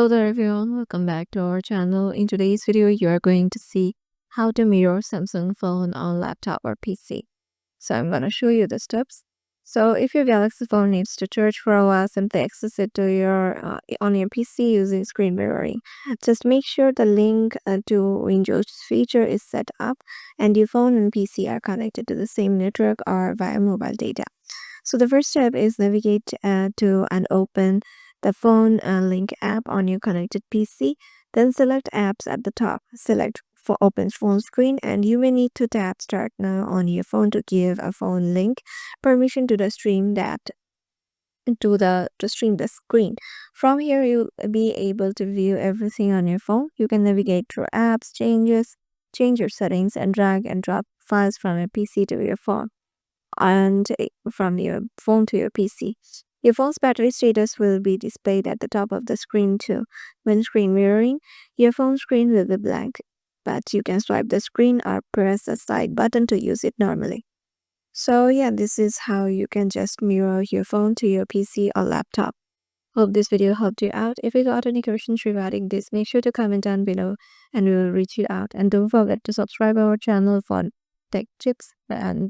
Hello there everyone, welcome back to our channel. In today's video, you are going to see how to mirror Samsung phone on laptop or PC. So I'm going to show you the steps. So if your Galaxy phone needs to charge for a while, simply access it to your on your PC using screen mirroring. Just make sure the link to Windows feature is set up and your phone and PC are connected to the same network or via mobile data. So the first step is navigate to and open the phone link app on your connected PC. Then select apps at the top. Select for open phone screen, and you may need to tap start now on your phone to give a phone link permission to the stream that to stream the screen. From here, you'll be able to view everything on your phone. You can navigate through apps, change your settings, and drag and drop files from your PC to your phone and from your phone to your PC. Your phone's battery status will be displayed at the top of the screen too. When screen mirroring, your phone screen will be blank, but you can swipe the screen or press the side button to use it normally. So yeah, this is how you can just mirror your phone to your PC or laptop. Hope this video helped you out. If you got any questions regarding this, make sure to comment down below and we will reach you out. And don't forget to subscribe our channel for tech tips and